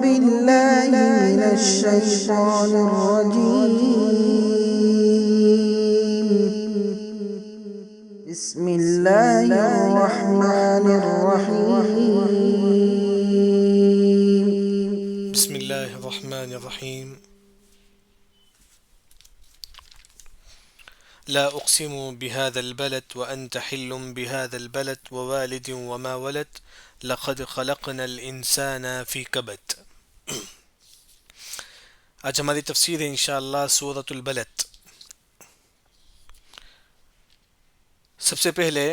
بالله من الشيطان الرجيم بسم الله الرحمن الرحيم بسم الله الرحمن الرحيم لا أقسم بهذا البلد وأنت حل بهذا البلد ووالد وما ولد لقد خلقنا الإنسان في كبد. آج ہماری تفسیر ہے انشاءاللہ سورۃ البلد. سب سے پہلے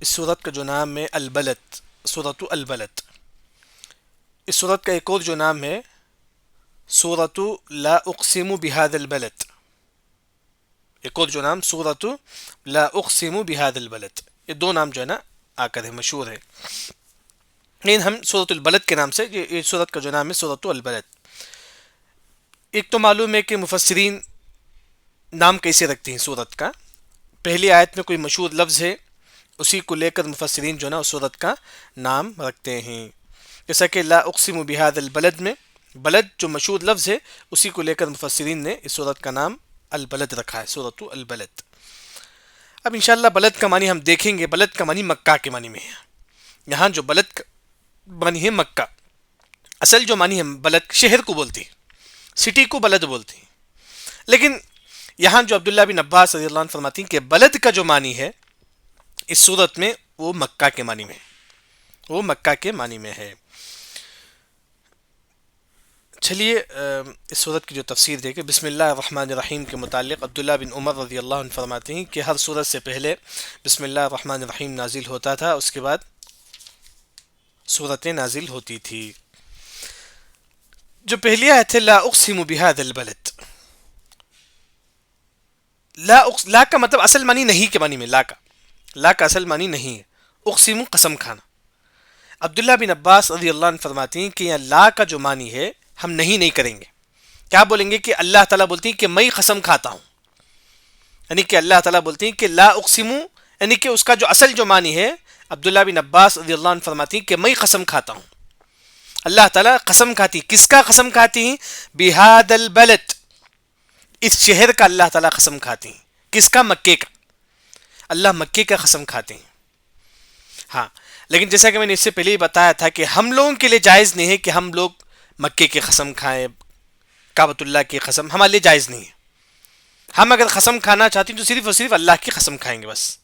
اس سورت کا جو نام ہے البلد، سورۃ البلد. اس سورت کا ایک اور جو نام ہے سورۃ لا اقسم بهذا البلد. ایک اور جو نام سورۃ لا اقسم بهذا البلد. یہ دو نام جو ہے نا آ کر ہے، مشہور ہے، لیکن ہم سورۃ البلد کے نام سے یہ سورت کا جو نام ہے سورۃ البلد. ایک تو معلوم ہے کہ مفسرین نام کیسے رکھتے ہیں سورت کا. پہلی آیت میں کوئی مشہور لفظ ہے، اسی کو لے کر مفسرین جو ہے نا اس سورت کا نام رکھتے ہیں. جیسا کہ لا اقسم بهذا البلد میں بلد جو مشہور لفظ ہے اسی کو لے کر مفسرین نے اس سورت کا نام البلد رکھا ہے، سورۃ البلد. اب انشاءاللہ بلد کا معنی ہم دیکھیں گے. بلد کا معنی مکہ کے معنی میں ہے. یہاں جو بلد کا معنی ہے مکہ، اصل جو معنی ہے بلد شہر کو بولتے ہیں، سٹی کو بلد بولتے ہیں. لیکن یہاں جو عبداللہ بن عباس رضی اللہ عنہ فرماتی ہیں کہ بلد کا جو معنی ہے اس صورت میں وہ مکہ کے معنی میں، وہ مکہ کے معنی میں ہے. چلیے اس صورت کی جو تفسیر دیکھیں. بسم اللہ الرحمن الرحیم کے متعلق عبداللہ بن عمر رضی اللہ عنہ فرماتے ہیں کہ ہر صورت سے پہلے بسم اللہ الرحمن الرحیم نازل ہوتا تھا، اس کے بعد صورتیں نازل ہوتی تھی. جو پہلی آیت ہے لا اقسم بهذا البلد، لا کا مطلب اصل معنی نہیں کے معنی میں، لا کا اصل معنی نہیں ہے. اقسم قسم کھانا. عبداللہ بن عباس رضی اللہ عنہ فرماتے ہیں کہ یہاں لا کا جو معنی ہے ہم نہیں کریں گے. کیا بولیں گے کہ اللہ تعالیٰ بولتی ہیں کہ میں قسم کھاتا ہوں، یعنی کہ اللہ تعالیٰ بولتی ہیں کہ لا اقسم، یعنی کہ اس کا جو اصل جو معنی ہے عبداللہ بن عباس رضی اللہ عنہ فرماتی ہیں کہ میں قسم کھاتا ہوں. اللہ تعالیٰ قسم کھاتی، کس کا قسم کھاتی ہیں؟ بہذا البلد، اس شہر کا اللہ تعالیٰ قسم کھاتی ہیں. کس کا؟ مکے کا. اللہ مکے کا قسم کھاتے ہیں. ہاں، لیکن جیسا کہ میں نے اس سے پہلے ہی بتایا تھا کہ ہم لوگوں کے لیے جائز نہیں ہے کہ ہم لوگ مکے کی قسم کھائیں، کعبۃ اللہ کی قسم ہمارے لیے جائز نہیں ہے. ہم اگر قسم کھانا چاہتے ہیں تو صرف اور صرف اللہ کی قسم کھائیں گے بس،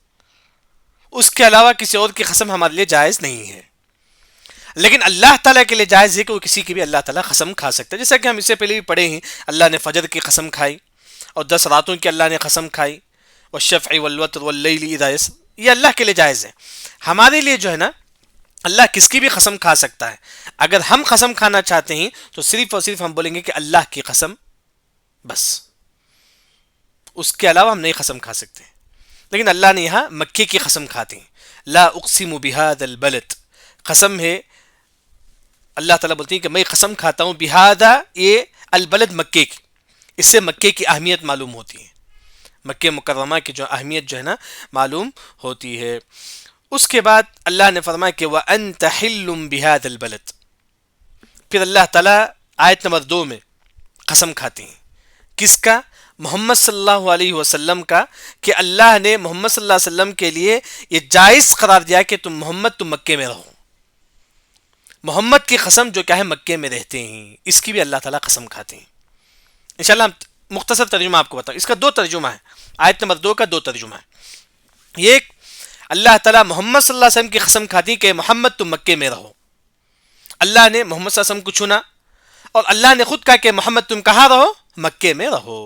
اس کے علاوہ کسی اور کی قسم ہمارے لیے جائز نہیں ہے. لیکن اللہ تعالیٰ کے لیے جائز ہے کہ وہ کسی کی بھی اللہ تعالیٰ قسم کھا سکتا ہے. جیسا کہ ہم اس سے پہلے بھی پڑھے ہیں، اللہ نے فجر کی قسم کھائی اور 10 راتوں کی اللہ نے قسم کھائی، والشفع والوتر واللیل اذا یسر، یہ اللہ کے لیے جائز ہے. ہمارے لیے جو ہے نا اللہ کس کی بھی قسم کھا سکتا ہے. اگر ہم قسم کھانا چاہتے ہیں تو صرف اور صرف ہم بولیں گے کہ اللہ کی قسم بس، اس کے علاوہ ہم نہیں قسم کھا سکتے. لیکن اللہ نے یہاں مکے کی قسم کھاتے ہیں. لا اقسم بهذا البلد، قسم ہے اللہ تعالیٰ بولتے ہیں کہ میں قسم کھاتا ہوں بہذا، یہ البلد مکے کی. اس سے مکے کی اہمیت معلوم ہوتی ہے، مکہ مکرمہ کی جو اہمیت جو ہے نا معلوم ہوتی ہے. اس کے بعد اللہ نے فرمایا کہ وَأَنْتَ حِلٌّ بِهَذَا الْبَلَدِ، پھر اللہ تعالیٰ آیت نمبر 2 میں قسم کھاتے ہیں. کس کا؟ محمد صلی اللہ علیہ وسلم کا، کہ اللہ نے محمد صلی اللہ علیہ وسلم کے لیے یہ جائز قرار دیا کہ تم مکے میں رہو. محمد کی قسم جو کیا ہے مکے میں رہتے ہیں، اس کی بھی اللہ تعالیٰ قسم کھاتے ہیں. انشاءاللہ ہم مختصر ترجمہ آپ کو بتاؤں. اس کا 2 ترجمہ ہے، آیت نمبر 2 کا 2 ترجمہ ہے. ایک، اللہ تعالیٰ محمد صلی اللہ علیہ وسلم کی قسم کھاتی کہ محمد تم مکے میں رہو. اللہ نے محمد صلی اللہ علیہ وسلم کو چنا اور اللہ نے خود کہا کہ محمد تم کہاں رہو؟ مکے میں رہو.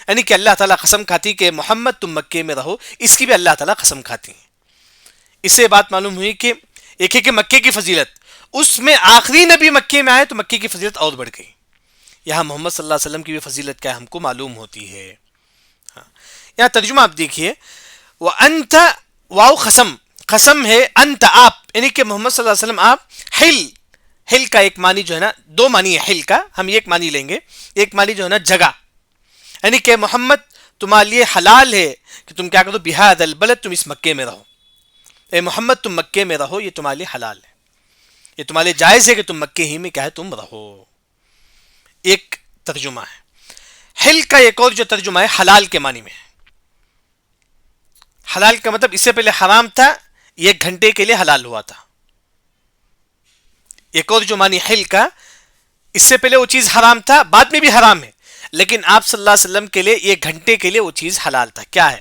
یعنی کہ اللہ تعالیٰ قسم کھاتی کہ محمد تم مکے میں رہو، اس کی بھی اللہ تعالیٰ قسم کھاتی ہیں. اس سے بات معلوم ہوئی کہ ایک ہے کہ مکے کی فضیلت، اس میں آخری نبی مکے میں آئے تو مکے کی فضیلت اور بڑھ گئی. یہاں محمد صلی اللہ علیہ وسلم کی بھی فضیلت کیا ہم کو معلوم ہوتی ہے. یہاں ترجمہ آپ دیکھیے، وَأَنْتَ، واو قسم ہے، انت آپ، یعنی کہ محمد صلی اللہ علیہ وسلم آپ. ہل کا ایک معنی جو ہے نا، 2 معنی ہے ہل کا، ہم ایک معنی لیں گے. ایک معنی جو ہے نا جگہ، یعنی کہ محمد تمہارے لیے حلال ہے کہ تم کیا کرو بہذا البلد، تم اس مکے میں رہو. اے محمد تم مکے میں رہو، یہ تمہارے لیے حلال ہے. یہ تمہارے لیے جائز ہے کہ تم مکے ہی میں کیا ہے تم رہو. ایک ترجمہ ہے. حل کا ایک اور جو ترجمہ ہے حلال کے معنی میں. حلال کا مطلب اس سے پہلے حرام تھا، 1 گھنٹے کے لیے حلال ہوا تھا. ایک اور جو معنی حل کا، اس سے پہلے وہ چیز حرام تھا، بعد میں بھی حرام ہے، لیکن آپ صلی اللہ علیہ وسلم کے لیے 1 گھنٹے کے لیے وہ چیز حلال تھا. کیا ہے؟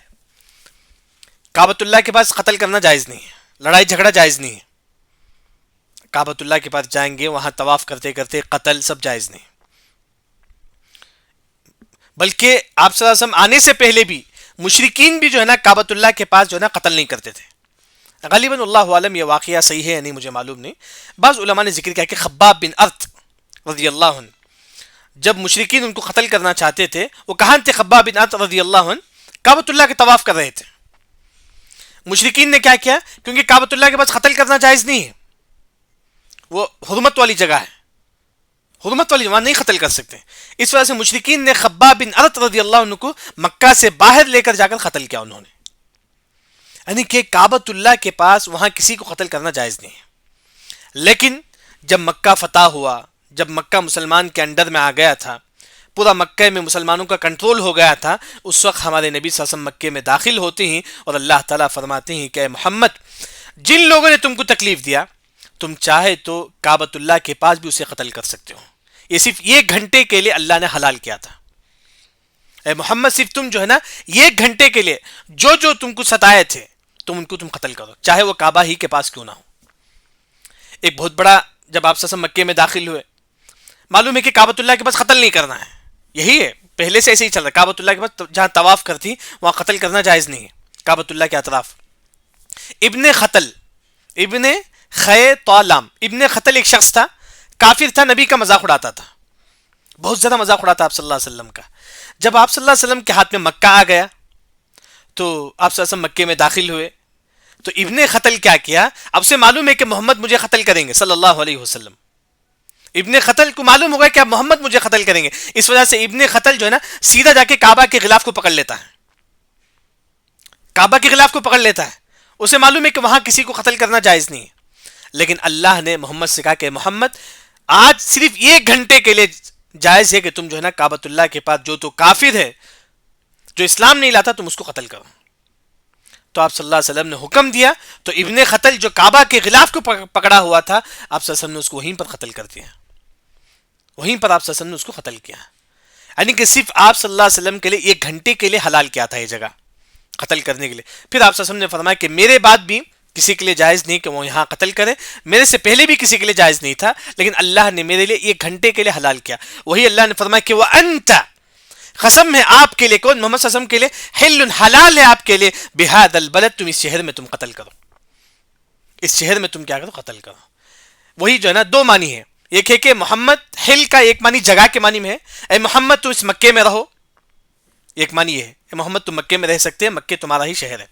کعبۃ اللہ کے پاس قتل کرنا جائز نہیں ہے، لڑائی جھگڑا جائز نہیں ہے. کعبۃ اللہ کے پاس جائیں گے، وہاں طواف کرتے کرتے قتل سب جائز نہیں. بلکہ آپ صلی اللہ علیہ وسلم آنے سے پہلے بھی مشرکین بھی جو ہے نا کعبۃ اللہ کے پاس جو ہے نا قتل نہیں کرتے تھے. غالباً اللہ عالم یہ واقعہ صحیح ہے یا نہیں مجھے معلوم نہیں. بعض علماء نے ذکر کیا کہ خباب بن ارت رضی اللہ عنہ جب مشرکین ان کو قتل کرنا چاہتے تھے، وہ کہاں تھے؟ خباب بن ارت رضی اللہ عنہ کعبۃ اللہ کے طواف کر رہے تھے. مشرکین نے کیا کیا؟ کیونکہ کعبۃ اللہ کے پاس قتل کرنا جائز نہیں ہے، وہ حرمت والی جگہ ہے، حرمت والی وہاں نہیں قتل کر سکتے. اس وجہ سے مشرکین نے خباب بن ارت رضی اللہ عنہ کو مکہ سے باہر لے کر جا کر قتل کیا انہوں نے. یعنی کہ کعبۃ اللہ کے پاس وہاں کسی کو قتل کرنا جائز نہیں ہے. لیکن جب مکہ فتح ہوا، جب مکہ مسلمان کے انڈر میں آ گیا تھا، پورا مکہ میں مسلمانوں کا کنٹرول ہو گیا تھا، اس وقت ہمارے نبی صلی اللہ علیہ وسلم مکے میں داخل ہوتے ہیں اور اللہ تعالیٰ فرماتے ہیں کہ اے محمد، جن لوگوں نے تم کو تکلیف دیا، تم چاہے تو کعبۃ اللہ کے پاس بھی اسے قتل کر سکتے ہو. یہ صرف 1 گھنٹے کے لیے اللہ نے حلال کیا تھا. اے محمد صرف تم جو ہے نا 1 گھنٹے کے لیے جو تم کو ستائے تھے تم ان کو تم قتل کرو، چاہے وہ کعبہ ہی کے پاس کیوں نہ ہو. ایک بہت بڑا، جب آپ سسم مکے میں داخل ہوئے، معلوم ہے کہ کعبۃ اللہ کے پاس قتل نہیں کرنا ہے، یہی ہے پہلے سے ایسے ہی چل رہا ہے. کعبۃ اللہ کے پاس جہاں طواف کرتی وہاں قتل کرنا جائز نہیں ہے. کعبۃ اللہ کے اطراف ابن خیطلام ابن خطل ایک شخص تھا، کافر تھا، نبی کا مذاق اڑاتا تھا، بہت زیادہ مذاق اڑاتا آپ صلی اللہ علیہ وسلم کا. جب آپ صلی اللہ علیہ وسلم کے ہاتھ میں مکہ آ گیا تو آپ صلی اللہ علیہ وسلم مکے میں داخل ہوئے تو ابن خطل کیا کیا؟ اب سے معلوم ہے کہ محمد مجھے قتل کریں گے صلی اللہ علیہ وسلم. ابن خطل کو معلوم ہوگا کہ اب محمد مجھے قتل کریں گے، اس وجہ سے ابن خطل جو ہے نا سیدھا جا کے کعبہ کے غلاف کو پکڑ لیتا ہے، کعبہ کے غلاف کو پکڑ لیتا ہے. اسے معلوم ہے کہ وہاں کسی کو قتل کرنا جائز نہیں ہے. لیکن اللہ نے محمد سے کہا کہ محمد آج صرف 1 گھنٹے کے لیے جائز ہے کہ تم جو ہے نا کعبۃ اللہ کے پاس جو تو کافر ہے، جو اسلام نہیں لاتا، تم اس کو قتل کرو. تو آپ صلی اللہ علیہ وسلم نے حکم دیا تو ابن خطل جو کعبہ کے غلاف کو پکڑا ہوا تھا، آپ صلی اللہ علیہ وسلم نے اس کو وہیں پر قتل کر دیا، وہیں پر آپ صلی اللہ علیہ وسلم نے اس کو قتل کیا. یعنی کہ صرف آپ صلی اللہ علیہ وسلم کے لیے 1 گھنٹے کے لیے حلال کیا تھا یہ جگہ قتل کرنے کے لیے. پھر آپ صلی اللہ علیہ وسلم نے فرمایا کہ میرے بعد بھی کسی کے لیے جائز نہیں کہ وہ یہاں قتل کرے، میرے سے پہلے بھی کسی کے لیے جائز نہیں تھا، لیکن اللہ نے میرے لیے 1 گھنٹے کے لیے حلال کیا. وہی اللہ نے فرمایا کہ وَأَنْتَ، قسم ہے آپ کے لیے، کون؟ محمد صلی اللہ علیہ وسلم کے لیے، حل حلال ہے آپ کے لیے، بِهَذَا الْبَلَدِ، تم اس شہر میں تم قتل کرو، اس شہر میں تم کیا کرو؟ قتل کرو. وہی جو ہے نا 2 معنی ہے. ایک ہے کہ محمد، حل کا ایک معنی جگہ کے معنی میں ہے، اے محمد تم اس مکے میں رہو، ایک معنی یہ ہے اے محمد تم مکے میں رہ سکتے ہیں، مکے تمہارا ہی شہر ہے.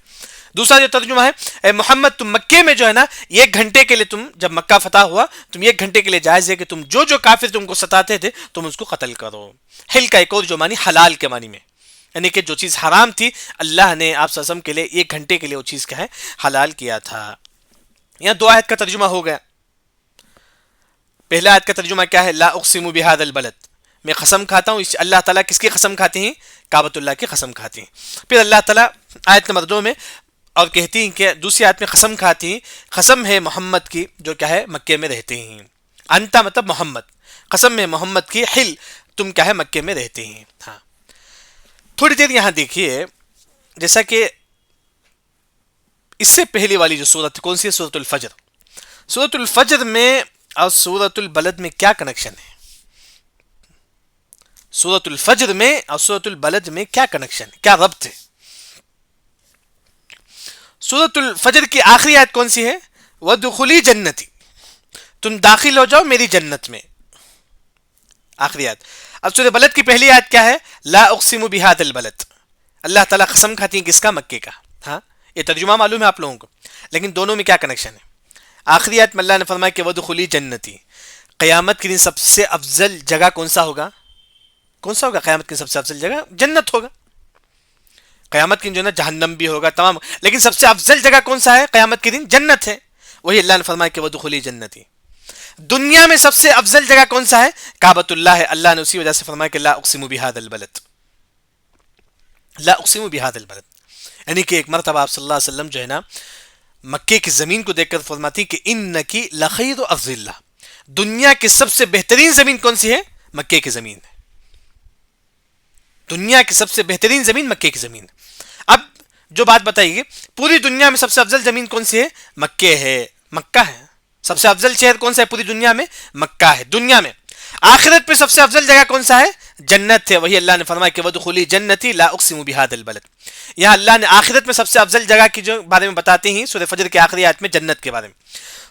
دوسرا جو ترجمہ ہے اے محمد تم مکے میں جو ہے نا 1 گھنٹے کے لیے، تم جب مکہ فتح ہوا تم 1 گھنٹے کے لیے جائز ہے کہ تم جو کافر تم کو ستاتے تھے تم اس کو قتل کرو. حل کا ایک اور جو معنی حلال کے معنی میں، یعنی کہ جو چیز حرام تھی اللہ نے آپ صلی اللہ علیہ وسلم کے لیے 1 گھنٹے کے لیے وہ چیز کیا ہے؟ حلال کیا تھا. یہاں 2 آیت کا ترجمہ ہو گیا. پہلا آیت کا ترجمہ کیا ہے؟ لا اقسم بہذا البلد، میں قسم کھاتا ہوں. اللہ تعالیٰ کس کی قسم کھاتے ہیں؟ کعبۃ اللہ کی قسم کھاتے ہیں. پھر اللہ تعالیٰ آیت نمبر 2 میں اور کہتی ہیں کہ دوسری آیت میں قسم کھاتی ہیں، قسم ہے محمد کی جو کیا ہے مکے میں رہتے ہیں. انتا مطلب محمد، قسم ہے محمد کی، حل تم کیا ہے مکے میں رہتے ہیں. ہاں تھوڑی دیر یہاں دیکھیے، جیسا کہ اس سے پہلی والی جو سورت کون سی ہے؟ سورۃ الفجر. سورۃ الفجر میں اور سورۃ البلد میں کیا کنیکشن ہے؟ سورۃ الفجر میں اور سورۃ البلد میں کیا کنیکشن ہے، کیا ربط ہے؟ سورۃ الفجر کی آخری آیت کون سی ہے؟ وَادْخُلِي جنتی، تم داخل ہو جاؤ میری جنت میں، آخری آیت. اب سورۃ بلد کی پہلی آیت کیا ہے؟ لا اقسم بہذا البلد، اللہ تعالیٰ قسم کھاتی ہیں کس کا؟ مکے کا. ہاں یہ ترجمہ معلوم ہے آپ لوگوں کو، لیکن دونوں میں کیا کنیکشن ہے؟ آخری آیت میں اللہ نے فرمایا کہ وَادْخُلِي جنتی، قیامت کے دن سب سے افضل جگہ کون سا ہوگا؟ کون سا ہوگا قیامت کی سب سے افضل جگہ؟ جنت ہوگا. قیامت کے دن جو ہے نا جہنم بھی ہوگا تمام، لیکن سب سے افضل جگہ کون سا ہے قیامت کے دن؟ جنت ہے. وہی اللہ نے فرمایا کہ وَادْخُلِي جنتی. دنیا میں سب سے افضل جگہ کون سا ہے؟ کعبۃ اللہ ہے. اللہ نے اسی وجہ سے فرمایا کہ لا اقسم بہذا البلد، لا اقسم بہذا البلد. یعنی کہ ایک مرتبہ آپ صلی اللہ علیہ وسلم جو ہے نا مکے کی زمین کو دیکھ کر فرماتی کہ انکی لخیر ارض اللہ، دنیا کی سب سے بہترین زمین کون سی ہے؟ مکے کی زمین ہے. دنیا کی سب سے بہترین زمین مکے کی زمین. اب جو بات بتائی گی، پوری دنیا میں سب سے افضل زمین کون سی ہے؟ مکے ہے، مکہ ہے. سب سے افضل شہر کون سا ہے پوری دنیا میں؟ مکہ ہے. دنیا میں آخرت پہ سب سے افضل جگہ کون سا ہے؟ جنت ہے. وہی اللہ نے فرمایا کہ وادخلی جنتی لا اقسم بہذا البلد. یہاں اللہ نے آخرت میں سب سے افضل جگہ کی جو بارے میں بتاتے ہیں سورہ فجر کی آخری آیت میں جنت کے بارے میں.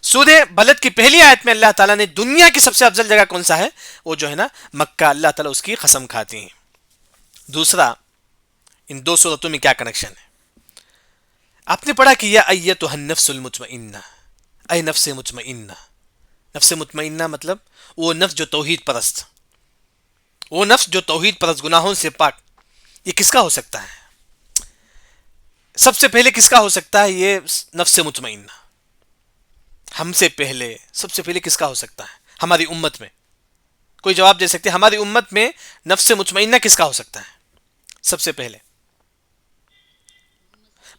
سورہ بلد کی پہلی آیت میں اللہ تعالیٰ نے دنیا کی سب سے افضل جگہ کون سا ہے؟ وہ جو ہے نا مکہ. اللہ تعالیٰ اس کی قسم کھاتے ہیں. دوسرا، ان دو صورتوں میں کیا کنیکشن ہے؟ آپ نے پڑھا کہ یا ایتھا النفس المطمئنہ، اے نفس مطمئنہ. نفس مطمئنہ مطلب وہ نفس جو توحید پرست، وہ نفس جو توحید پرست، گناہوں سے پاک. یہ کس کا ہو سکتا ہے؟ سب سے پہلے کس کا ہو سکتا ہے یہ نفس مطمئنہ؟ ہم سے پہلے، سب سے پہلے کس کا ہو سکتا ہے؟ ہماری امت میں. کوئی جواب دے سکتے ہیں ہماری امت میں نفس مطمئنہ کس کا ہو سکتا ہے سب سے پہلے؟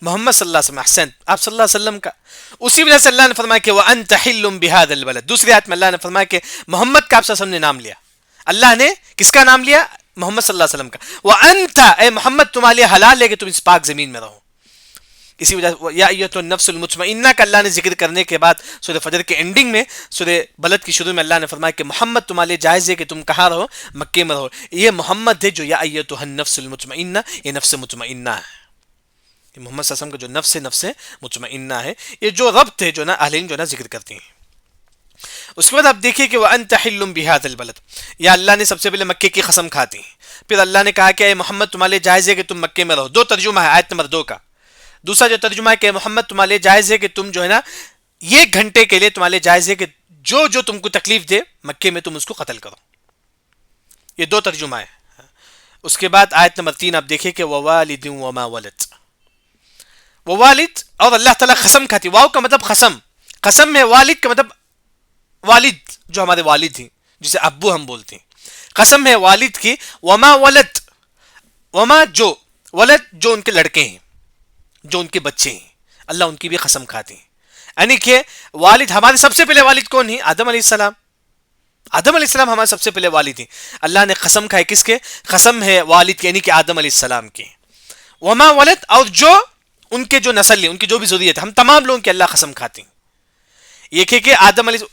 محمد صلی اللہ علیہ وسلم. احسن، آپ صلی اللہ علیہ وسلم کا. اسی وجہ سے اللہ نے فرمایا کہ وَأَنْتَ حِلٌّ بِهَذَا الْبَلَدِ. دوسری آیت میں اللہ نے فرمایا کہ محمد کا آپ صلی اللہ علیہ وسلم نے نام لیا. اللہ نے کس کا نام لیا؟ محمد صلی اللہ علیہ وسلم کا. وَأَنْتَ، اے محمد تمہارے لیے حلال ہے کہ تم اس پاک زمین میں رہو. اسی وجہ سے یا ایتھا النفس المطمئنہ کا اللہ نے ذکر کرنے کے بعد سورہ فجر کے اینڈنگ میں سورہ بلد کی شروع میں اللہ نے فرمایا کہ محمد تمہارے لیے جائز ہے کہ تم کہاں رہو؟ مکے میں رہو. یہ محمد ہے جو یا ایتھا النفس المطمئنہ، یہ نفس مطمئنہ ہے. محمد صلی اللہ علیہ وسلم کا جو نفس ہے نفس مطمئنہ ہے. یہ جو ربط ہے جو نا اہل علم جو نا ذکر کرتے ہیں. اس کے بعد آپ دیکھیے کہ وَأَنْتَ حِلٌّ بِهَذَا الْبَلَدِ. یا اللہ نے سب سے پہلے مکے کی قسم کھاتی ہیں. پھر اللہ نے کہا کہ اے محمد تمہارے لیے جائز ہے کہ تم مکے میں رہو. دو ترجمہ ہے آیت نمبر 2 کا. دوسرا جو ترجمہ ہے کہ محمد تمہارے لیے جائز ہے کہ تم جو ہے نا 1 گھنٹے کے لیے تمہارے لیے جائز ہے کہ جو تم کو تکلیف دے مکے میں تم اس کو قتل کرو. یہ دو ترجمہ ہے. اس کے بعد آیت نمبر 3 آپ دیکھیے کہ وَوَالِدٍ وَمَا وَلَدَ. وہ والد اور اللہ تعالیٰ قسم کھاتی. واو کا مطلب قسم، قسم میں والد کا مطلب والد جو ہمارے والد ہیں جسے ابو ہم بولتے ہیں. قسم ہے والد کی. وما ولد، وما جو ولد جو ان کے لڑکے ہیں، جو ان کے بچے ہیں، اللہ ان کی بھی قسم کھاتے ہیں. یعنی کہ والد ہمارے سب سے پہلے والد کون ہیں؟ آدم علیہ السلام. آدم علیہ السلام ہمارے سب سے پہلے والد ہیں. اللہ نے قسم کھائی کس کے؟ قسم ہے والد کی، یعنی کہ آدم علیہ السلام کے. وما ولد، اور جو ان کے جو نسل ہے، ان کی جو بھی ضروریت ہے، ہم تمام لوگوں کی اللہ قسم کھاتے ہیں. یہ کہ آدم علیہ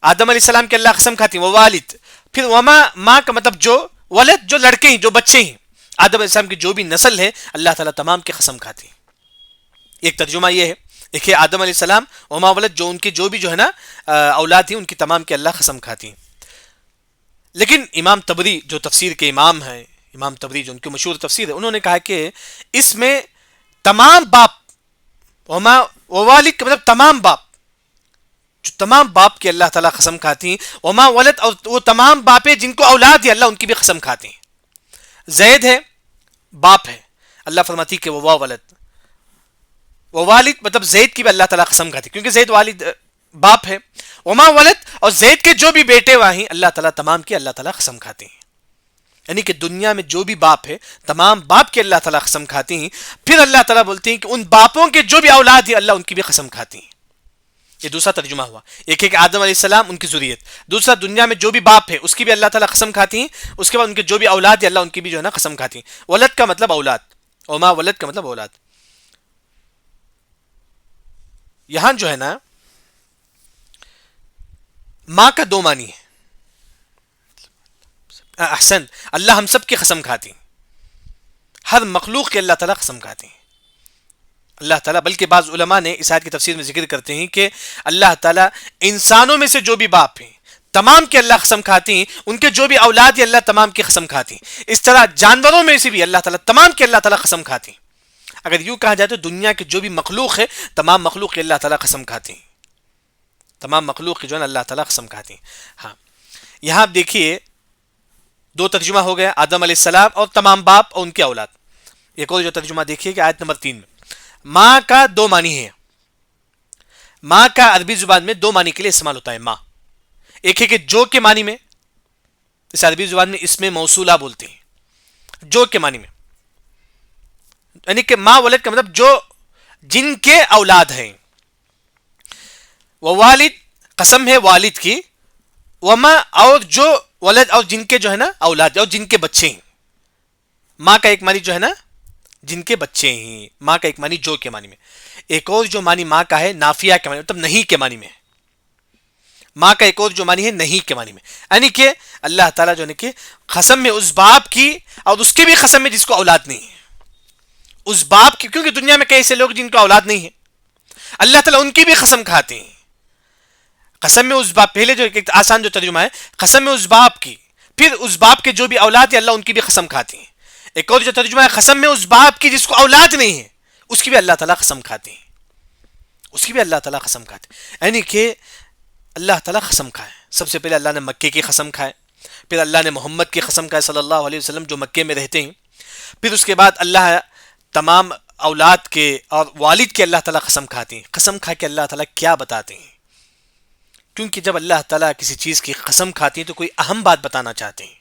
السلام کی اللہ قسم کھاتی ہیں وہ والد. پھر وما، ماں کا مطلب جو ولد جو لڑکے ہیں، جو بچے ہیں، آدم علیہ السلام کی جو بھی نسل ہے اللہ تعالیٰ تمام کی قسم کھاتی ہیں. ایک ترجمہ یہ ہے. ایک ہے آدم علیہ السلام، وما ولد جو ان کی جو بھی جو ہے نا اولاد ہیں ان کی تمام کی اللہ قسم کھاتی ہیں. لیکن امام طبری جو تفسیر کے امام ہیں، امام طبری جو ان کی مشہور تفسیر ہے، انہوں نے کہا کہ اس میں تمام باپ، والد کا مطلب تمام باپ، جو تمام باپ کی اللہ تعالیٰ قسم کھاتی ہیں. وما ولد، اور وہ تمام باپ جن کو اولاد ہے اللہ ان کی بھی قسم کھاتے ہیں. زید ہے، باپ ہے، اللہ فرماتی کہ وہ ولد. وہ والد مطلب زید کی بھی اللہ تعالیٰ قسم کھاتی کیونکہ زید والد باپ ہے. وما ولد، اور زید کے جو بھی بیٹے وہیں اللہ تعالیٰ تمام کی اللہ تعالیٰ قسم کھاتے ہیں. یعنی کہ دنیا میں جو بھی باپ ہے تمام باپ کے اللہ تعالیٰ قسم کھاتی ہیں. پھر اللہ تعالیٰ بولتے ہیں کہ ان باپوں کے جو بھی اولاد ہیں اللہ ان کی بھی قسم کھاتی ہیں. یہ دوسرا ترجمہ ہوا. ایک ہے کہ آدم علیہ السلام ان کی ذریت. دوسرا دنیا میں جو بھی باپ ہے اس کی بھی اللہ تعالیٰ قسم کھاتی ہیں. اس کے بعد ان کے جو بھی اولاد ہے اللہ ان کی بھی جو ہے نا قسم کھاتی ہیں. ولد کا مطلب اولاد، وما ولد کا مطلب اولاد. یہاں جو ہے نا ماں کا 2 معنی ہے. احسن، اللہ ہم سب کی قسم کھاتی ہیں. ہر مخلوق کے اللہ تعالیٰ قسم کھاتی ہیں. اللہ تعالیٰ، بلکہ بعض علماء نے اس آیت کی تفسیر میں ذکر کرتے ہیں کہ اللہ تعالیٰ انسانوں میں سے جو بھی باپ ہیں تمام کی اللہ قسم کھاتی ہیں. ان کے جو بھی اولاد ہیں اللہ تمام کی قسم کھاتی ہیں. اس طرح جانوروں میں سے بھی اللہ تعالیٰ تمام کی اللہ تعالیٰ قسم کھاتی ہیں. اگر یوں کہا جائے تو دنیا کے جو بھی مخلوق ہے تمام مخلوق کی اللہ تعالیٰ قسم کھاتی ہیں. تمام مخلوق کی جو ہے اللہ تعالیٰ قسم کھاتی ہیں. ہاں، یہاں آپ دیکھیے 2 ترجمہ ہو گیا، آدم علیہ السلام اور تمام باپ اور ان کی اولاد. ایک اور جو ترجمہ دیکھیے کہ آیت نمبر 3 میں ماں کا 2 معنی ہے. ماں کا عربی زبان میں 2 معنی کے لیے استعمال ہوتا ہے. ماں ایک ہے کہ جو کے معنی میں، اس عربی زبان میں اس میں موصولہ بولتے ہیں، جو کے معنی میں، یعنی کہ ما ولد کا مطلب جو، جن کے اولاد ہیں، وہ والد قسم ہے والد کی، وما اور جو ولد اور جن کے جو ہے نا اولاد اور جن کے بچے ہیں. ماں کا ایک معنی جو ہے نا جن کے بچے ہیں، ماں کا ایک معنی جو کے معنی میں. ایک اور جو معنی ماں کا ہے نافیہ کے معنی مطلب نہیں کے معنی میں. ماں کا ایک اور جو معنی ہے نہیں کے معنی میں، یعنی کہ اللہ تعالیٰ جو ہے کہ قسم میں اس باپ کی اور اس کی بھی قسم میں جس کو اولاد نہیں ہے، اس باپ کی، کیونکہ دنیا میں کئی ایسے لوگ جن کو اولاد نہیں ہے، اللہ تعالیٰ ان کی بھی قسم کھاتے ہیں. قسم میں اس باپ، پہلے جو ایک آسان جو ترجمہ ہے قسم میں اس باپ کی، پھر اس باپ کے جو بھی اولاد ہے اللہ ان کی بھی قسم کھاتے ہیں. ایک اور جو ترجمہ ہے قسم میں اس باپ کی جس کو اولاد نہیں ہے، اس کی بھی اللہ تعالیٰ قسم کھاتے ہیں، اس کی بھی اللہ تعالیٰ قسم کھاتے ہیں. یعنی کہ اللہ تعالیٰ قسم کھائے. سب سے پہلے اللہ نے مکے کی قسم کھائے، پھر اللہ نے محمد کی قسم کھائے صلی اللہ علیہ وسلم جو مکے میں رہتے ہیں، پھر اس کے بعد اللہ تمام اولاد کے اور والد کے اللہ تعالیٰ قسم کھاتے ہیں. قسم کھا کے اللہ تعالیٰ کیا بتاتے ہیں؟ کیونکہ جب اللہ تعالیٰ کسی چیز کی قسم کھاتی ہیں تو کوئی اہم بات بتانا چاہتے ہیں،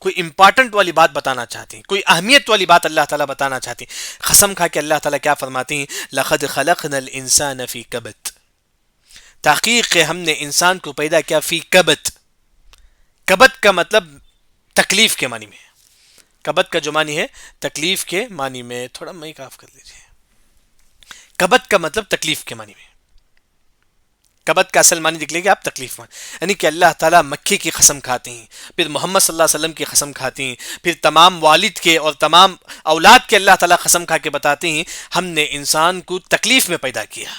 کوئی امپارٹنٹ والی بات بتانا چاہتے ہیں، کوئی اہمیت والی بات اللہ تعالیٰ بتانا چاہتے ہیں. قسم کھا کے اللہ تعالیٰ کیا فرماتے ہیں؟ لَقَدْ خَلَقْنَا الْإِنسَانَ فِي كَبَدٍ، تحقیق ہے ہم نے انسان کو پیدا کیا فی کبت. کبت کا مطلب تکلیف کے معنی میں، کبت کا جو معنی ہے تکلیف کے معنی میں. تھوڑا مائک آف کر لیجیے. کبت کا مطلب تکلیف کے معنی میں، کبت کا اصل معنی نکلے گا آپ تکلیف معنی، یعنی کہ اللہ تعالیٰ مکے کی قسم کھاتے ہیں، پھر محمد صلی اللہ علیہ وسلم کی قسم کھاتے ہیں، پھر تمام والد کے اور تمام اولاد کے اللہ تعالیٰ قسم کھا کے بتاتے ہیں ہم نے انسان کو تکلیف میں پیدا کیا.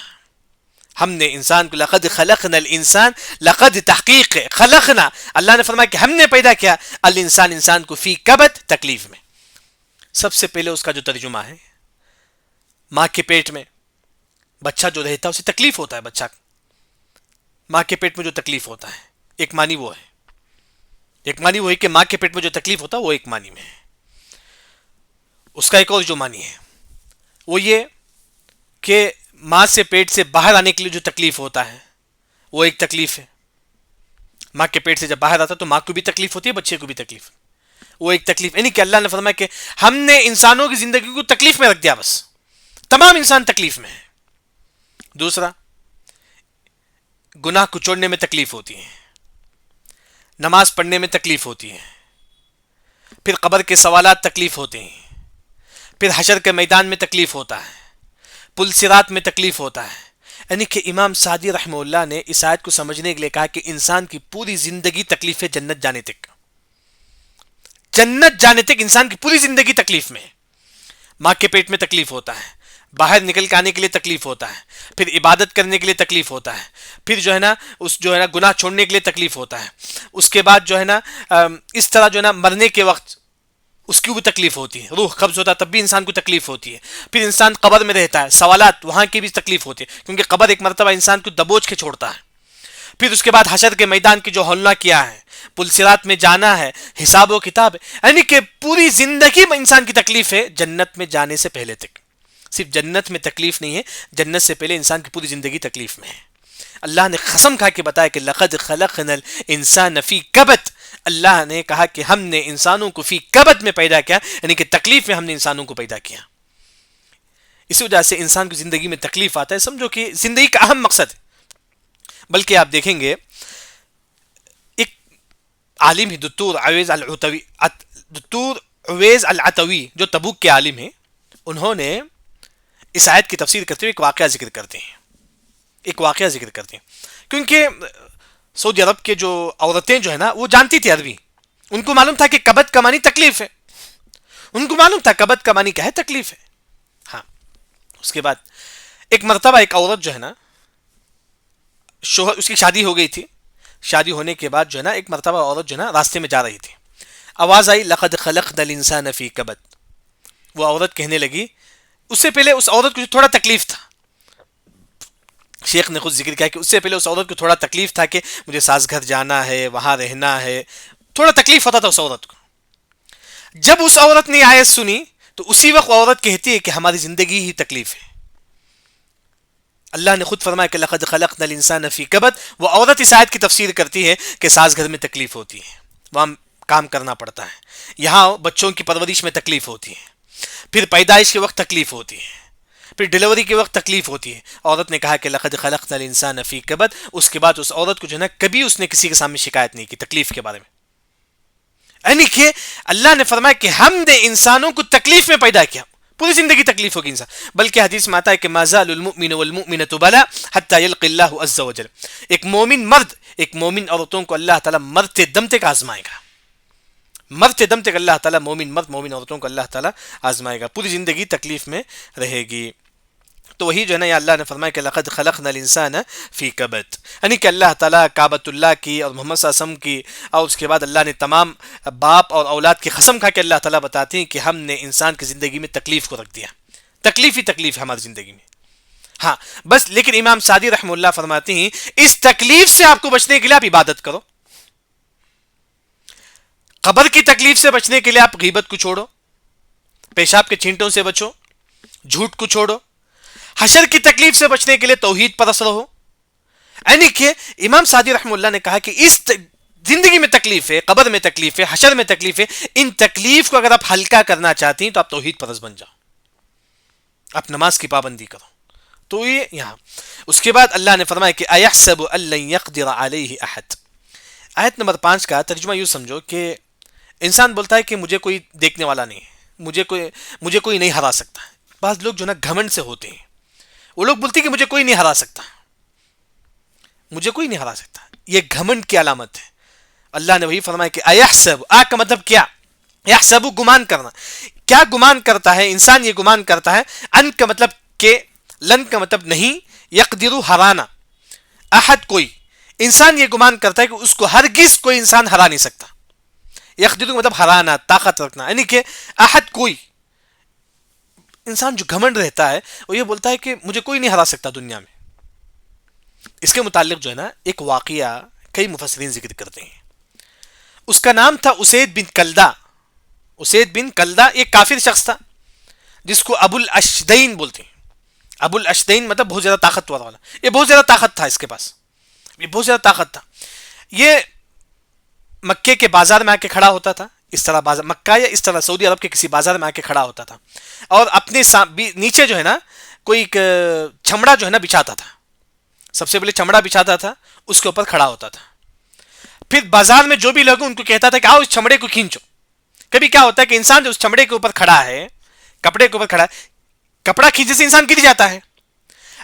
ہم نے انسان کو لقد خلقنا الانسان، لقد تحقیق خلقنا، اللہ نے فرمایا کہ ہم نے پیدا کیا الانسان، انسان کو فی کبت، تکلیف میں. سب سے پہلے اس کا جو ترجمہ ہے، ماں کے پیٹ میں بچہ جو رہتا ہے اسے تکلیف ہوتا ہے. بچہ ماں کے پیٹ میں جو تکلیف ہوتا ہے، ایک معنی وہ ہے، ایک معنی وہ ہے کہ ماں کے پیٹ میں جو تکلیف ہوتا ہے وہ ایک معنی میں ہے. اس کا ایک اور جو معنی ہے وہ یہ کہ ماں سے پیٹ سے باہر آنے کے لیے جو تکلیف ہوتا ہے وہ ایک تکلیف ہے. ماں کے پیٹ سے جب باہر آتا ہے تو ماں کو بھی تکلیف ہوتی ہے، بچے کو بھی تکلیف، وہ ایک تکلیف. یعنی کہ اللہ نے فرمایا کہ ہم نے انسانوں کی زندگی کو تکلیف میں رکھ دیا، بس تمام انسان تکلیف میں ہے. دوسرا، گناہ کو چھوڑنے میں تکلیف ہوتی ہے، نماز پڑھنے میں تکلیف ہوتی ہے، پھر قبر کے سوالات تکلیف ہوتے ہیں، پھر حشر کے میدان میں تکلیف ہوتا ہے، پل صراط میں تکلیف ہوتا ہے. یعنی کہ امام سعدی رحمہ اللہ نے اس آیت کو سمجھنے کے لیے کہا کہ انسان کی پوری زندگی تکلیف ہے جنت جانے تک. جنت جانے تک انسان کی پوری زندگی تکلیف میں ہے. ماں کے پیٹ میں تکلیف ہوتا ہے، باہر نکل کے آنے کے لیے تکلیف ہوتا ہے، پھر عبادت کرنے کے لیے تکلیف ہوتا ہے، پھر جو ہے نا اس جو ہے نا گناہ چھوڑنے کے لیے تکلیف ہوتا ہے. اس کے بعد جو ہے نا اس طرح جو ہے نا مرنے کے وقت اس کی بھی تکلیف ہوتی ہے، روح قبض ہوتا ہے تب بھی انسان کو تکلیف ہوتی ہے. پھر انسان قبر میں رہتا ہے، سوالات وہاں کی بھی تکلیف ہوتی ہے کیونکہ قبر ایک مرتبہ انسان کو دبوچ کے چھوڑتا ہے. پھر اس کے بعد حشر کے میدان کی جو ہولنا کیا ہے، پل صراط میں جانا ہے، حساب و کتاب ہے. یعنی کہ پوری زندگی میں انسان کی تکلیف ہے جنت میں جانے سے پہلے تک. صرف جنت میں تکلیف نہیں ہے، جنت سے پہلے انسان کی پوری زندگی تکلیف میں ہے. اللہ نے قسم کھا کے بتایا کہ لقد خلقنا الانسان فی کبت. اللہ نے کہا کہ ہم نے انسانوں کو فی کبت میں پیدا کیا، یعنی کہ تکلیف میں ہم نے انسانوں کو پیدا کیا. اسی وجہ سے انسان کی زندگی میں تکلیف آتا ہے، سمجھو کہ زندگی کا اہم مقصد ہے. بلکہ آپ دیکھیں گے ایک عالم ہی دکتور عویز العتوی جو تبوک کے عالم ہیں، انہوں نے اس آیت کی تفسیر کرتے ہوئے ایک واقعہ ذکر کرتے ہیں. کیونکہ سعودی عرب کے جو عورتیں جو ہے نا وہ جانتی تھی عربی، ان کو معلوم تھا کہ کبت کا معنی تکلیف ہے، ان کو معلوم تھا کبت کا معنی کیا ہے، تکلیف ہے. ہاں، اس کے بعد ایک مرتبہ ایک عورت جو ہے نا، شوہر اس کی شادی ہو گئی تھی، شادی ہونے کے بعد جو ہے نا ایک مرتبہ عورت جو ہے نا راستے میں جا رہی تھی، آواز آئی لقد خلقنا الانسان فی کبت. وہ عورت کہنے لگی، اس سے پہلے اس عورت کو تھوڑا تکلیف تھا، شیخ نے خود ذکر کیا کہ اس سے پہلے اس عورت کو تھوڑا تکلیف تھا کہ مجھے ساس گھر جانا ہے، وہاں رہنا ہے، تھوڑا تکلیف ہوتا تھا اس عورت کو. جب اس عورت نے آیت سنی تو اسی وقت عورت کہتی ہے کہ ہماری زندگی ہی تکلیف ہے. اللہ نے خود فرمایا کہ لقد خلقنا الانسان فی کبد. وہ عورت اس آیت کی تفسیر کرتی ہے کہ ساس گھر میں تکلیف ہوتی ہے، وہاں کام کرنا پڑتا ہے، یہاں بچوں کی پرورش میں تکلیف ہوتی ہے، پھر پیدائش کے وقت تکلیف ہوتی ہے، پھر ڈیلیوری کے وقت تکلیف ہوتی ہے. عورت نے کہا کہ لقد خلقنا الانسان فی کبد. اس کے بعد اس عورت کو جو ہے نا کبھی اس نے کسی کے سامنے شکایت نہیں کی تکلیف کے بارے میں. یعنی کہ اللہ نے فرمایا کہ ہم نے انسانوں کو تکلیف میں پیدا کیا، پوری زندگی تکلیف ہوگی انسان. بلکہ حدیث میں آتا ہے کہ ما زال المؤمن والمؤمنۃ بلا حتی یلقی اللہ عز وجل. ایک مومن مرد ایک مومن عورتوں کو اللہ تعالیٰ مرتے دم تک آزمائے گا، مرتے دم تک اللہ تعالیٰ مومن مرد مومن عورتوں کو اللہ تعالیٰ آزمائے گا، پوری زندگی تکلیف میں رہے گی. تو وہی جو ہے نا اللہ نے فرمایا کہ لقد خلقنا الانسان فی کبد، یعنی کہ اللہ تعالیٰ کعبۃ اللہ کی اور محمد صلی اللہ علیہ وسلم کی، اور اس کے بعد اللہ نے تمام باپ اور اولاد کی قسم کھا کے اللہ تعالیٰ بتاتے ہیں کہ ہم نے انسان کی زندگی میں تکلیف کو رکھ دیا، تکلیف ہی تکلیف ہے ہماری زندگی میں. ہاں بس لیکن امام سعدی رحمہ اللہ فرماتے ہیں اس تکلیف سے آپ کو بچنے کے لیے آپ عبادت کرو. قبر کی تکلیف سے بچنے کے لیے آپ غیبت کو چھوڑو، پیشاب کے چھینٹوں سے بچو، جھوٹ کو چھوڑو. حشر کی تکلیف سے بچنے کے لیے توحید پرست رہو. یعنی کہ امام سعدی رحمہ اللہ نے کہا کہ اس زندگی میں تکلیف ہے، قبر میں تکلیف ہے، حشر میں تکلیف ہے، ان تکلیف کو اگر آپ ہلکا کرنا چاہتی ہیں تو آپ توحید پرست بن جاؤ، آپ نماز کی پابندی کرو. تو یہ یہاں اس کے بعد اللہ نے فرمایا کہ ایحسب ان لن یقدر علیہ احد. آیت نمبر 5 کا ترجمہ یوں سمجھو کہ انسان بولتا ہے کہ مجھے کوئی دیکھنے والا نہیں ہے، مجھے کوئی نہیں ہرا سکتا. بعض لوگ جو نا گھمنڈ سے ہوتے ہیں، وہ لوگ بولتے ہیں کہ مجھے کوئی نہیں ہرا سکتا، مجھے کوئی نہیں ہرا سکتا. یہ گھمنڈ کی علامت ہے. اللہ نے وہی فرمایا کہ ایحسب، آ کا مطلب کیا، یحسب گمان کرنا. کیا گمان کرتا ہے انسان؟ یہ گمان کرتا ہے ان کا مطلب کہ، لن کا مطلب نہیں، یقدر ہرانا، احد کوئی. انسان یہ گمان کرتا ہے کہ اس کو ہرگز کوئی انسان ہرا نہیں سکتا. یقدر مطلب ہرانا، طاقت رکھنا، یعنی کہ احد کوئی. انسان جو گھمنڈ رہتا ہے وہ یہ بولتا ہے کہ مجھے کوئی نہیں ہرا سکتا دنیا میں. اس کے متعلق جو ہے نا ایک واقعہ کئی مفسرین ذکر کرتے ہیں. اس کا نام تھا اسید بن کلدہ. اسید بن کلدہ ایک کافر شخص تھا جس کو ابو الاشدین بولتے ہیں. ابو الاشدین مطلب بہت زیادہ طاقتور والا. یہ بہت زیادہ طاقت تھا اس کے پاس، یہ بہت زیادہ طاقت تھا. یہ مکے کے بازار میں آ کے کھڑا ہوتا تھا، اس طرح بازار مکہ یا اس طرح سعودی عرب کے کسی بازار میں آ کے کھڑا ہوتا تھا، اور اپنے نیچے جو ہے نا کوئی چمڑا جو ہے نا بچھاتا تھا. سب سے پہلے چمڑا بچھاتا تھا، اس کے اوپر کھڑا ہوتا تھا. پھر بازار میں جو بھی لوگ ان کو کہتا تھا کہ آؤ اس چمڑے کو کھینچو. کبھی کیا ہوتا ہے کہ انسان جو اس چمڑے کے اوپر کھڑا ہے، کپڑے کے اوپر کھڑا ہے، کپڑا کھینچنے سے انسان گر جاتا ہے.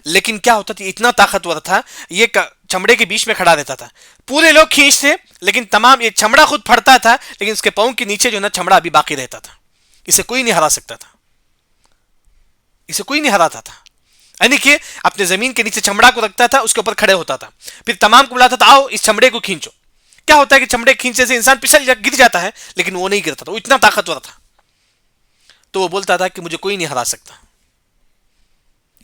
لیکن کیا ہوتا تھا، اتنا طاقتور تھا، یہ چمڑے کے بیچ میں کھڑا رہتا تھا. پورے لوگ کھینچتے لیکن تمام یہ چمڑا خود پھٹتا تھا، لیکن اس کے پاؤں کے نیچے جو نا چمڑا ابھی باقی رہتا تھا. اسے کوئی نہیں ہرا سکتا تھا، اسے کوئی نہیں ہراتا تھا. یعنی کہ اپنے زمین کے نیچے چمڑا کو رکھتا تھا، اس کے اوپر کھڑے ہوتا تھا، پھر تمام کو بلاتا تھا آؤ اس چمڑے کو کھینچو. کیا ہوتا ہے کہ چمڑے کھینچنے سے انسان پھسل گر جاتا ہے، لیکن وہ نہیں گرتا تھا، وہ اتنا طاقتور تھا. تو وہ بولتا تھا کہ مجھے کوئی نہیں ہرا سکتا،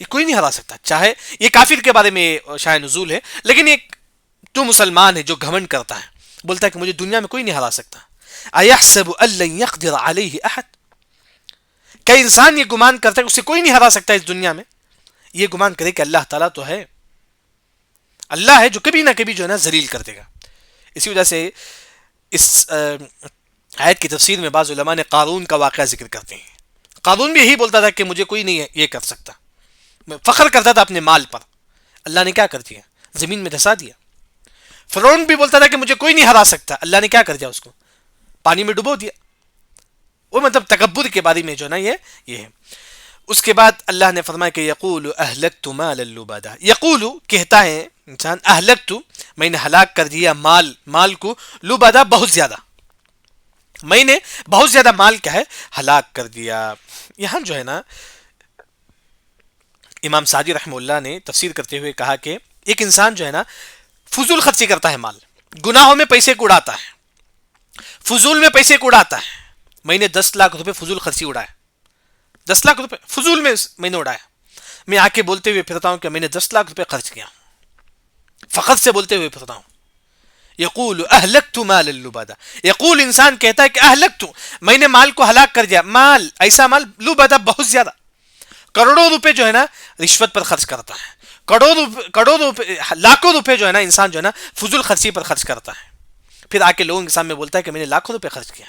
یہ کوئی نہیں ہرا سکتا. چاہے یہ کافر کے بارے میں شاہ نزول ہے، لیکن ایک تو مسلمان ہے جو گھمنڈ کرتا ہے، بولتا ہے کہ مجھے دنیا میں کوئی نہیں ہرا سکتا. ایحسب ان لن یقدر علیہ احد. کیا انسان یہ گمان کرتا ہے کہ اسے کوئی نہیں ہرا سکتا اس دنیا میں؟ یہ گمان کرے کہ اللہ تعالیٰ تو ہے، اللہ ہے جو کبھی نہ کبھی جو ہے نا ذلیل کر دے گا. اسی وجہ سے اس آیت کی تفسیر میں بعض علماء نے قارون کا واقعہ ذکر کرتے ہیں. قارون بھی یہی بولتا تھا کہ مجھے کوئی نہیں یہ کر سکتا، فخر کرتا تھا اپنے مال پر. اللہ نے کیا کر دیا؟ زمین میں دھسا دیا. فرعون بھی بولتا تھا کہ مجھے کوئی نہیں ہرا سکتا، اللہ نے کیا کر دیا؟ اس کو پانی میں ڈبو دیا. وہ مطلب تکبر کے بارے میں جو نا یہ ہے. اس کے بعد اللہ نے فرمایا کہ یقول اہلکت مالا لبادا. یقول کہتا ہے انسان، اہلکت میں نے ہلاک کر دیا، مال کو، لبادا بہت زیادہ، میں نے بہت زیادہ مال کیا ہے ہلاک کر دیا. یہاں جو ہے نا امام سعدی رحمہ اللہ نے تفسیر کرتے ہوئے کہا کہ ایک انسان جو ہے نا فضول خرچی کرتا ہے، مال گناہوں میں پیسے کو اڑاتا ہے، فضول میں پیسے کو اڑاتا ہے. میں نے 10 لاکھ روپے فضول خرچی اڑائے، 10 لاکھ روپے فضول میں نے اڑایا. میں آ کے بولتے ہوئے پھرتا ہوں کہ میں نے 10 لاکھ روپے خرچ کیا، فقط سے بولتے ہوئے پھرتا ہوں. یقول اہلکت مالا لبادا. یقول انسان کہتا ہے کہ اہلکت، میں نے مال کو ہلاک کر دیا. ایسا مال لبادا بہت زیادہ، کروڑوں روپے جو ہے نا رشوت پر خرچ کرتا ہے، کروڑوں روپے لاکھوں روپے جو ہے نا انسان جو ہے نا فضول خرچی پر خرچ کرتا ہے، پھر آ کے لوگوں کے سامنے بولتا ہے کہ میں نے لاکھوں روپے خرچ کیا.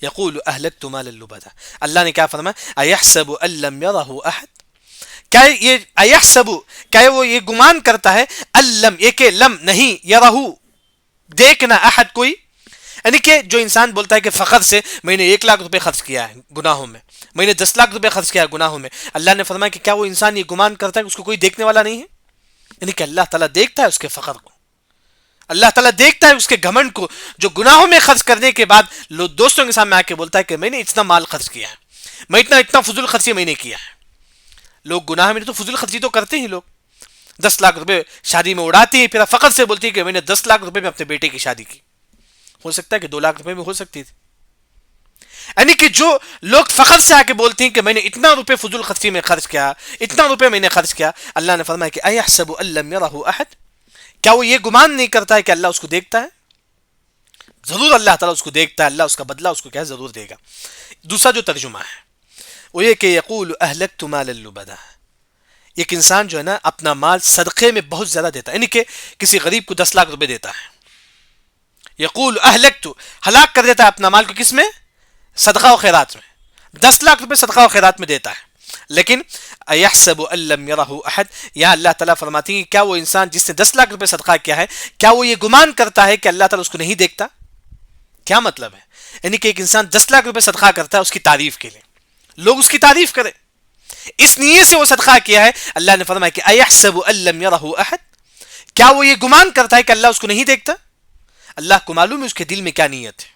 یقول اہلکت مالا لبدا. اللہ نے کیا فرمایا، ایحسب ان لم یرہ احد، کیا یہ ایحسب، کیا وہ یہ گمان کرتا ہے، الم یہ کہ لم نہیں، یرہ دیکھنا، احد کوئی، یعنی کہ جو انسان بولتا ہے کہ فخر سے میں نے 1 لاکھ روپے خرچ کیا ہے گناہوں میں، میں نے 10 لاکھ روپے خرچ کیا ہے گناہوں میں، اللہ نے فرمایا کہ کیا وہ انسان یہ گمان کرتا ہے کہ اس کو کوئی دیکھنے والا نہیں ہے؟ یعنی کہ اللہ تعالیٰ دیکھتا ہے اس کے فخر کو، اللہ تعالیٰ دیکھتا ہے اس کے گھمنڈ کو، جو گناہوں میں خرچ کرنے کے بعد لوگ دوستوں کے سامنے آ کے بولتا ہے کہ میں نے اتنا مال خرچ کیا ہے، میں اتنا فضول خرچی میں نے کیا ہے. لوگ گناہ میں تو فضول خرچی تو کرتے ہیں، لوگ 10 لاکھ روپے شادی میں اڑاتے ہیں، پھر فخر سے بولتے ہیں کہ میں نے 10 لاکھ روپے میں اپنے بیٹے کی شادی کی. ہو سکتا ہے کہ 2 لاکھ روپے میں ہو سکتی تھی. یعنی کہ جو لوگ فخر سے آ کے بولتے ہیں کہ میں نے اتنا روپے فضول خرچی میں خرچ کیا، اتنا روپے میں نے خرچ کیا، اللہ نے فرمایا کہ ایحسب ان لم یرہ احد، کیا وہ یہ گمان نہیں کرتا ہے کہ اللہ اس کو دیکھتا ہے؟ ضرور اللہ تعالیٰ اس کو دیکھتا ہے، اللہ اس کا بدلہ اس کو کیا ضرور دے گا. دوسرا جو ترجمہ ہے وہ یہ کہ یقول اہلکت مالا لبدا، ایک انسان جو ہے نا اپنا مال صدقے میں بہت زیادہ دیتا ہے، یعنی کہ کسی غریب کو 10 لاکھ روپے دیتا ہے، یقول اہلکت، ہلاک کر دیتا ہے اپنا مال کو، کس میں؟ صدقہ و خیرات میں. 10 لاکھ روپے صدقہ و خیرات میں دیتا ہے. لیکن ایحسب ان لم یرہ احد، یہاں اللہ تعالیٰ فرماتی ہیں کہ کیا وہ انسان جس نے 10 لاکھ روپے صدقہ کیا ہے، کیا وہ یہ گمان کرتا ہے کہ اللہ تعالیٰ اس کو نہیں دیکھتا؟ کیا مطلب ہے؟ یعنی کہ ایک انسان 10 لاکھ روپے صدقہ کرتا ہے اس کی تعریف کے لیے، لوگ اس کی تعریف کریں، اس نیت سے وہ صدقہ کیا ہے. اللہ نے فرمایا کہ ایحسب ان لم یرہ احد، کیا وہ یہ گمان کرتا ہے کہ اللہ اس کو نہیں دیکھتا؟ اللہ کو معلوم ہے اس کے دل میں کیا نیت ہے.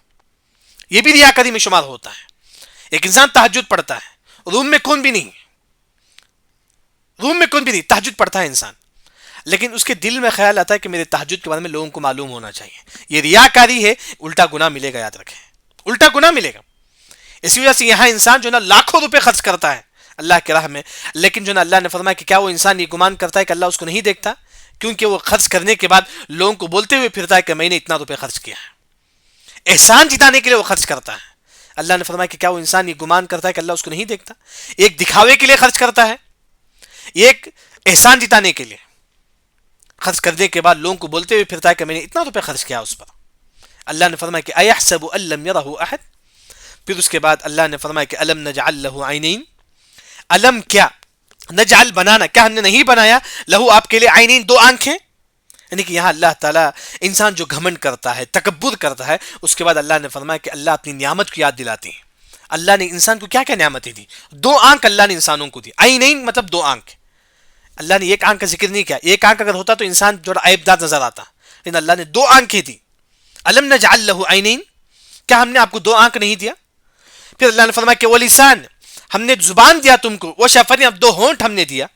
یہ بھی ریاکاری میں شمار ہوتا ہے. ایک انسان تہجد پڑھتا ہے، روم میں کون بھی نہیں، تہجد پڑھتا ہے انسان، لیکن اس کے دل میں خیال آتا ہے کہ میرے تہجد کے بارے میں لوگوں کو معلوم ہونا چاہیے. یہ ریاکاری ہے، الٹا گناہ ملے گا، یاد رکھیں، الٹا گناہ ملے گا. اسی وجہ سے یہاں انسان جو ہے نا لاکھوں روپے خرچ کرتا ہے اللہ کی راہ میں، لیکن جو ہے نا اللہ نے فرمایا کہ کیا وہ انسان یہ گمان کرتا ہے کہ اللہ اس کو نہیں دیکھتا؟ کیونکہ وہ خرچ کرنے کے بعد لوگوں کو بولتے ہوئے پھرتا ہے کہ میں نے اتنا روپے خرچ کیا ہے، احسان جتانے کے لیے وہ خرچ کرتا ہے. اللہ نے فرمایا کہ کیا وہ انسان یہ گمان کرتا ہے کہ اللہ اس کو نہیں دیکھتا؟ ایک دکھاوے کے لیے خرچ کرتا ہے، ایک احسان جتانے کے لیے خرچ کرنے کے بعد لوگوں کو بولتے ہوئے پھرتا ہے کہ میں نے اتنا روپے خرچ کیا اس پر. اللہ نے فرمایا کہ ایحسب ان لم یرہ احد، پھر اس کے بعد اللہ نے فرمایا کہ الم نجعل لہ عینین، الم کیا، نجعل بنانا، کیا ہم نے نہیں بنایا، لہو آپ کے لیے، عینین 2 آنکھیں. یعنی کہ یہاں اللہ تعالیٰ انسان جو گھمنڈ کرتا ہے، تکبر کرتا ہے، اس کے بعد اللہ نے فرمایا کہ اللہ اپنی نعمت کو یاد دلاتے ہیں. اللہ نے انسان کو کیا کیا نعمتیں دی، 2 آنکھ اللہ نے انسانوں کو دی، عینین مطلب 2 آنکھ. اللہ نے 1 آنکھ کا ذکر نہیں کیا، 1 آنکھ اگر ہوتا تو انسان جو عیب دار نظر آتا، لیکن اللہ نے 2 آنکھیں دی. الم نجعل لہ عینین، کیا ہم نے آپ کو 2 آنکھ نہیں دیا؟ پھر اللہ نے فرمایا کہ ولسان، ہم نے زبان دیا تم کو، وشفتین، اب 2 ہونٹ ہم نے دیا.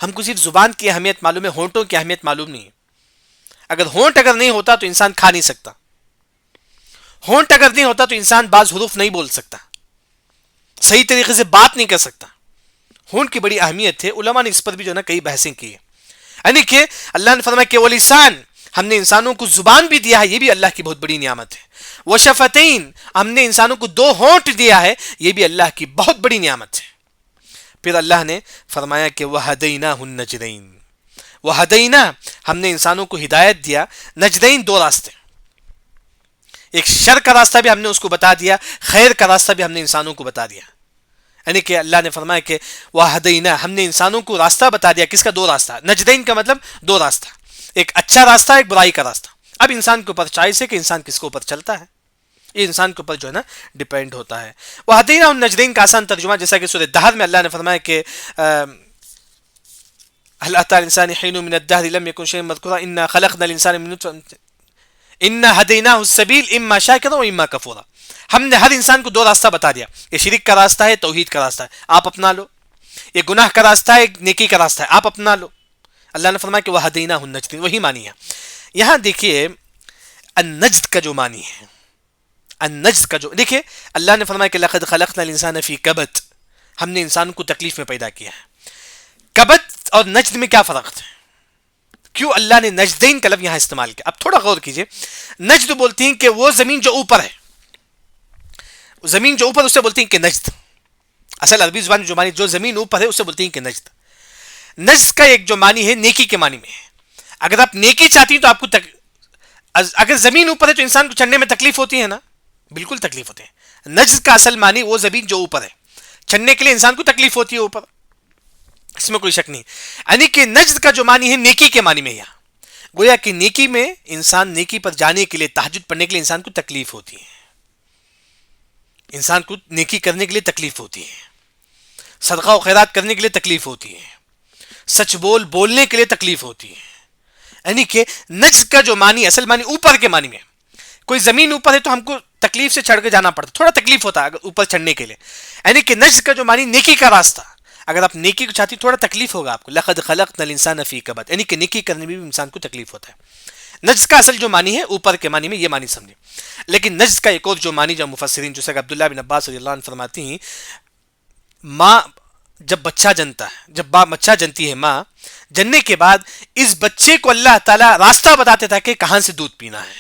ہم کو صرف زبان کی اہمیت معلوم ہے، ہونٹوں کی اہمیت معلوم نہیں ہے. اگر ہونٹ اگر نہیں ہوتا تو انسان کھا نہیں سکتا، ہونٹ اگر نہیں ہوتا تو انسان بعض حروف نہیں بول سکتا، صحیح طریقے سے بات نہیں کر سکتا. ہونٹ کی بڑی اہمیت ہے، علماء نے اس پر بھی جو ہے نا کئی بحثیں کی ہے. یعنی کہ اللہ نے فرمایا کہ ولسان، ہم نے انسانوں کو زبان بھی دیا ہے، یہ بھی اللہ کی بہت بڑی نعمت ہے. وشفتین، ہم نے انسانوں کو 2 ہونٹ دیا ہے، یہ بھی اللہ کی بہت بڑی نعمت ہے. پھر اللہ نے فرمایا کہ وَهَدَيْنَاهُ النَّجْدَيْنِ، وَهَدَيْنَا، ہم نے انسانوں کو ہدایت دیا، نجدین 2 راستے، ایک شر کا راستہ بھی ہم نے اس کو بتا دیا، خیر کا راستہ بھی ہم نے انسانوں کو بتا دیا. یعنی کہ اللہ نے فرمایا کہ وَهَدَيْنَا، ہم نے انسانوں کو راستہ بتا دیا. کس کا؟ 2 راستہ. نجدین کا مطلب 2 راستہ، ایک اچھا راستہ، ایک برائی کا راستہ. اب انسان کے اوپر چوائس ہے کہ انسان کس کے اوپر چلتا ہے، یہ انسان کے اوپر جو ہے نا ڈیپینڈ ہوتا ہے. وَهَدَيْنَاهُ النَّجْدَيْنِ کا آسان ترجمہ جیسا کہ سورہ دہر میں اللہ نے فرمایا کہ هل أتى الإنسان حين من الدهر لم يكن شيئا مذكورا إنا خلقنا الإنسان من نطفة إنا هديناه السبيل إما شاكرا وإما كفورا. ہم نے ہر انسان کو 2 راستہ بتا دیا، یہ شرک کا راستہ ہے، توحید کا راستہ ہے، آپ اپنا لو. یہ گناہ کا راستہ ہے، نیکی کا راستہ ہے، آپ اپنا لو. اللہ نے فرمایا کہ وَهَدَيْنَاهُ النَّجْدَيْنِ، وہی معنی ہے. یہاں دیکھیے النجد کا جو معنی ہے، النجد کا جو، دیکھیے اللہ نے فرمایا کہ لقد خلقنا الانسان فی کبد، ہم نے انسان کو تکلیف میں پیدا کیا ہے. کبد اور نجد میں کیا فرق ہے؟ کیوں اللہ نے نجدین کا لفظ یہاں استعمال کیا؟ اب تھوڑا غور کیجئے. نجد بولتی ہیں کہ وہ زمین جو اوپر ہے، زمین جو اوپر اسے بولتی ہیں کہ نجد. اصل عربی زبان جو زمین اوپر ہے اسے بولتی ہیں کہ نجد. نجس کا ایک جو معنی ہے نیکی کے معنی میں ہے. اگر آپ نیکی چاہتی ہیں تو آپ کو اگر زمین اوپر ہے تو انسان کو چڑھنے میں تکلیف ہوتی ہے نا, بالکل تکلیف ہوتی ہے. نجس کا اصل معنی وہ زمین جو اوپر ہے, چڑھنے کے لیے انسان کو تکلیف ہوتی ہے اوپر, اس میں کوئی شک نہیں. یعنی کہ نجس کا جو معنی ہے نیکی کے معنی میں, یہاں گویا کہ نیکی میں انسان نیکی پر جانے کے لیے, تہجد پڑھنے کے لیے انسان کو تکلیف ہوتی ہے, انسان کو نیکی کرنے کے لیے تکلیف ہوتی ہے, صدقہ و خیرات کرنے کے لیے تکلیف ہوتی ہے, سچ بولنے کے لیے تکلیف ہوتی ہے. یعنی کہ نجس کا جو معنی, اصل معنی اوپر کے معنی میں, کوئی زمین اوپر ہے تو ہم کو تکلیف سے چڑھ کے جانا پڑتا, تھوڑا تکلیف ہوتا ہے اگر اوپر چڑھنے کے لیے. یعنی کہ نجس کا جو معنی نیکی کا راستہ, اگر آپ نیکی کو چاہتی تھوڑا تکلیف ہوگا آپ کو. لقد خلقنا الانسان فی کبد, یعنی کہ نیکی کرنے میں بھی انسان کو تکلیف ہوتا ہے. نجس کا اصل جو معنی ہے اوپر کے معنی میں, یہ معنی سمجھیں. لیکن نجس کا ایک اور جو معنی, جو مفسرین جیسے کہ عبداللہ بن عباس رضی اللہ عنہ فرماتی ہیں, ماں جب بچہ جنتا ہے, جب بچہ جنتی ہے ماں, جننے کے بعد اس بچے کو اللہ تعالیٰ راستہ بتاتے تھا کہ کہاں سے دودھ پینا ہے.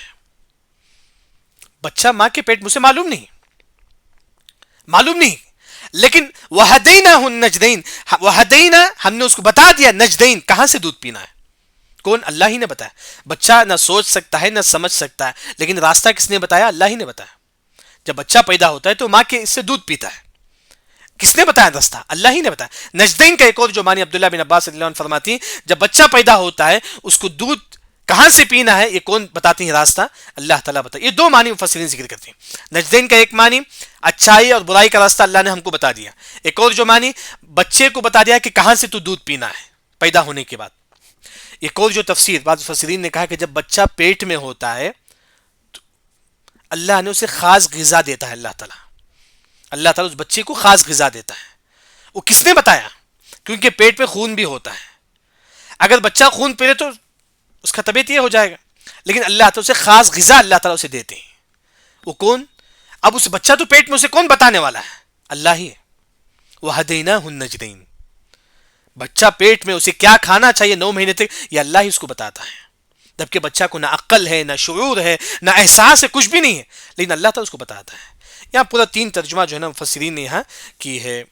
بچہ ماں کے پیٹ میں سے معلوم نہیں, لیکن وَهَدَيْنَاهُ النَّجْدَيْنِ, وَهَدَيْنَا, ہم نے اس کو بتا دیا نجدین, کہاں سے دودھ پینا ہے. کون؟ اللہ ہی نے بتایا. بچہ نہ سوچ سکتا ہے نہ سمجھ سکتا ہے, لیکن راستہ کس نے بتایا؟ اللہ ہی نے بتایا. جب بچہ پیدا ہوتا ہے تو ماں کے اس سے دودھ پیتا ہے. کس نے بتایا راستہ؟ اللہ ہی نے بتایا. نجدین کا ایک اور جو معنی عبداللہ بن عباس رضی اللہ عنہ فرماتی ہیں, جب بچہ پیدا ہوتا ہے اس کو دودھ کہاں سے پینا ہے, یہ کون بتاتی ہیں راستہ؟ اللہ تعالیٰ بتا. یہ دو معنی مفسرین ذکر کرتے ہیں. نجدین کا ایک معنی اچھائی اور برائی کا راستہ اللہ نے ہم کو بتا دیا. ایک اور جو معنی بچے کو بتا دیا کہ کہاں سے تو دودھ پینا ہے پیدا ہونے کے بعد. ایک اور جو تفسیر, بعض مفسرین نے کہا کہ جب بچہ پیٹ میں ہوتا ہے تو اللہ نے اسے خاص غذا دیتا ہے. اللہ تعالیٰ اس بچے کو خاص غذا دیتا ہے. وہ کس نے بتایا؟ کیونکہ پیٹ میں خون بھی ہوتا ہے. اگر بچہ خون پی لے تو اس کا طبیعت یہ ہو جائے گا, لیکن اللہ تعالیٰ اسے خاص غذا اللہ تعالیٰ اسے دیتے ہیں. وہ کون؟ اب اس بچہ تو پیٹ میں اسے کون بتانے والا ہے؟ اللہ ہی ہے. وَهَدَيْنَاهُ النَّجْدَيْنِ, بچہ پیٹ میں اسے کیا کھانا چاہیے 9 مہینے تک, یہ اللہ ہی اس کو بتاتا ہے. جبکہ بچہ کو نہ عقل ہے, نہ شعور ہے, نہ احساس ہے, کچھ بھی نہیں ہے, لیکن اللہ تعالیٰ اس کو بتاتا ہے. یہاں پورا 3 ترجمہ جو ہے نا مفسرین نے یہاں کی ہے.